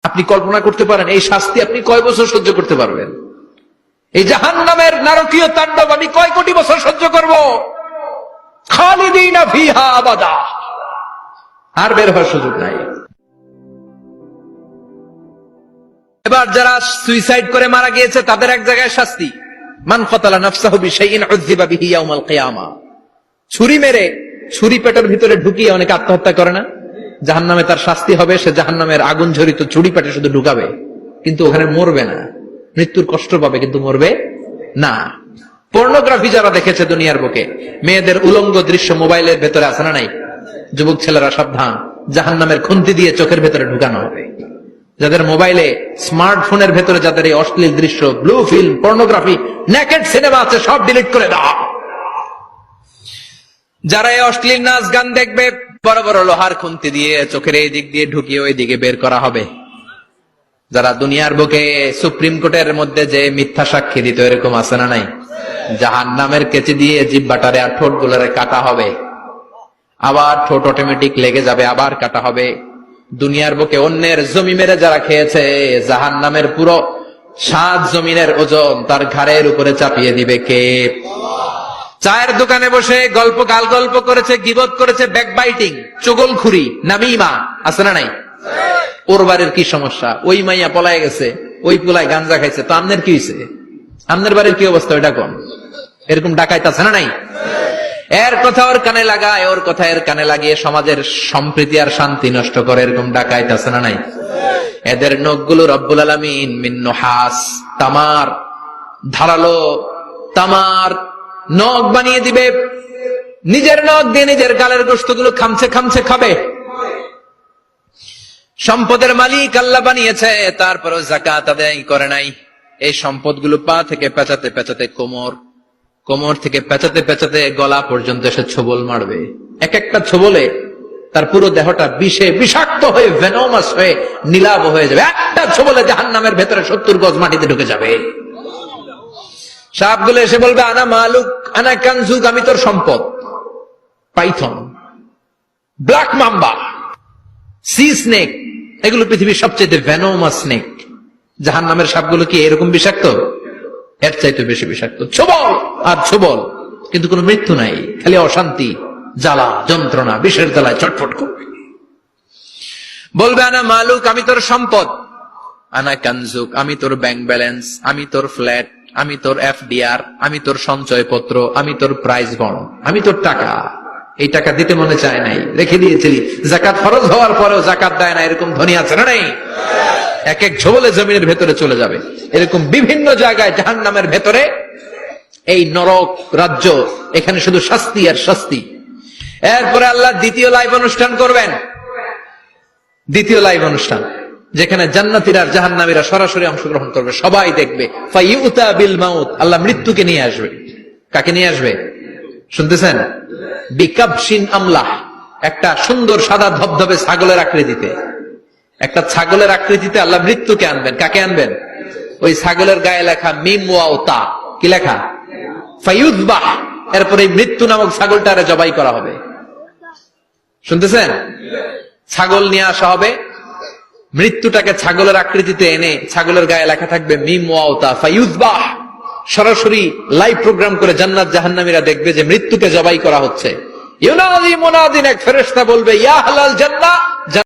আপনি কল্পনা করতে পারেন এই শাস্তি আপনি কয় বছর সহ্য করতে পারবেন? এই জাহান্নামের নারকীয় তাণ্ডব আমি কয় কোটি বছর সহ্য করব? খালিদিনা ফিহা আবাদা, আর বের হওয়ার সুযোগ নাই। এবার যারা সুইসাইড করে মারা গিয়েছে তাদের এক জায়গায় শাস্তি, মান কাতালা নাফসাহু বিশাইইন উযযিবা বিহি ইয়াউমাল কিয়ামা। ছুরি মেরে ছুরি পেটের ভিতরে ঢুকিয়ে অনেকে আত্মহত্যা করে না? জাহান্নামে তার শাস্তি হবে, সে জাহান্নামের আগুন ঝরিত ছুরি পেটে শুধু ঢুকাবে, কিন্তু ওখানে মরবে না, মৃত্যুর কষ্ট পাবে কিন্তু মরবে না। পর্নোগ্রাফি যারা দেখেছে দুনিয়ার বুকে, মেয়েদের উলঙ্গ দৃশ্য মোবাইলের ভেতরে আছে না নাই? যুবক ছেলেরা সাবধান, জাহান্নামের খুন্তি দিয়ে চোখের ভেতরে ঢুকানো হবে। যাদের মোবাইলে স্মার্টফোনের ভেতরে যাদের এই অশ্লীল দৃশ্য, blue film, pornography, naked cinema আছে সব ডিলিট করে দাও। যারা এই অশ্লীল নাচ গান দেখবে, বড় বড় লোহার খুন্তি দিয়ে চোখের এই দিক দিয়ে ঢুকিয়ে ওই দিকে বের করা হবে। যারা দুনিয়ার বুকে সুপ্রিম কোর্টের মধ্যে যে মিথ্যা সাক্ষী দিত, এরকম আছে না নাই? জাহান্নামের কেচি দিয়ে জিহ্বাটারে আর ঠোঁট গুলারে কাটা হবে, আবার ঠোঁট অটোমেটিক লেগে যাবে, আবার কাটা হবে। দুনিয়ার বুকে অন্যের জমি মেরে যারা খেয়েছে, জাহান্নামের পুরো 7 জমিনের ওজন তার ঘাড়ের উপরে চাপিয়ে দিবে কে? চায়ের দোকানে বসে গল্প গাল গল্প করেছে, গীবত করেছে, ব্যাকবাইটিং, চুগলখুরি, নামিমা, আছে না নাই? ওর বাড়ির কি সমস্যা? ওই মাইয়া পলায় গেছে, ওই পোলায় গাঞ্জা খাইছে, তো আমনের কি হয়েছে? আমনের বাড়ির কি অবস্থা ওইটা কোন? এরকম ডাকাইত আছে না নাই? এর কথা ওর কানে লাগায়, ওর কথা এর কানে লাগিয়ে সমাজের সম্প্রীতি আর শান্তি নষ্ট করে, এরকম ডাকাইত আছে না নাই? এদের নখগুলো রব্বুল আলামিন মিন নুহাস, তামার, ধারালো তামার নখ বানিয়ে দিবে। নিজের নখ দিয়ে নিজের গালের গোশতগুলো খামছে খামছে খাবে। সম্পদের মালিক আল্লাহ বানিয়েছে, তারপরও যাকাত আদায় করে নাই। এই সম্পদগুলো পা থেকে পেঁচাতে পেঁচাতে কোমর, কোমর থেকে পেঁচাতে পেঁচাতে গলা পর্যন্ত এসে ছোবল মারবে। এক একটা ছোবলে তার পুরো দেহটা বিষে বিষাক্ত হয়ে, ভেনোমাস হয়ে, নীলাভ হয়ে যাবে। একটা ছোবলে জাহান্নামের ভেতরে 70 গজ মাটিতে ঢুকে যাবে। সাপগুলো এসে বলবে আনা মালুক, আনা কানজুক, আমি তোর সম্পদ। Python, black mamba, C snake, এগুলো পৃথিবীর সবচেয়ে ভেনোমাস স্নেক। জাহান্নামের সাপগুলো কি এরকম বিষাক্ত? এর চাইতে বেশি বিষাক্ত। ছোবল আর ছোবল, কিন্তু কোনো মৃত্যু নাই, খালি অশান্তি, জ্বালা, যন্ত্রণা, বিষের জ্বালায় চটফট করবে। বলবে আনা মালুক, আমি তোর সম্পদ। আনা কানজুক, আমি তোর ব্যাংক ব্যালেন্স, আমি তোর ফ্ল্যাট, আমি তোর এফডিআর, আমি তোর সঞ্চয়পত্র, আমি তোর প্রাইজ বন্ড, আমি তোর টাকা। এই টাকা দিতে মনে চায় নাই, রেখে দিয়েছিলি। যাকাত ফরজ হওয়ার পরেও যাকাত দেয় না, এরকম ধনী আছে না নাই? এক এক ছোবলে জমিনের ভেতরে চলে যাবে। এরকম বিভিন্ন জায়গায় জাহান্নামের ভেতরে এই নরক রাজ্য, এখানে শুধু শাস্তি আর শাস্তি। এরপরে আল্লাহ দ্বিতীয় লাইভ অনুষ্ঠান করবেন। দ্বিতীয় লাইভ অনুষ্ঠান, যেখানে জান্নাতীরা আর জাহান্নামীরা সরাসরি অংশগ্রহণ করবে, সবাই দেখবে। ফাইউতা বিল মাউত, আল্লাহ মৃত্যুকে নিয়ে আসবে। কাকে নিয়ে আসবে শুনতেছেন? বিকাবশিন আমলাহ, একটা সুন্দর সাদা ধবধবে ছাগলের আকৃতিতে, একটা ছাগলের আকৃতিতে আল্লাহ মৃত্যুকে আনবেন। কাকে আনবেন? ওই ছাগলের গায়ে লেখা মিম ওয়াও তা, কি লেখা? ফায়ুযবাহ। এরপরে মৃত্যু নামক ছাগলটারে জবাই করা হবে। শুনতেছেন? ছাগল নিয়ে আসা হবে, মৃত্যুটাকে ছাগলের আকৃতিতে এনে ছাগলের গায়ে লেখা থাকবে মিম ওয়াও তা, ফায়ুযবাহ। সরাসরি লাইভ প্রোগ্রাম করে জান্নাত জাহান্নামীরা দেখবে যে মৃত্যুকে জবাই করা হচ্ছে। ইউনাদি মুনাদিন, এক ফেরেশতা বলবে ইয়া আহলাল জান্নাহ,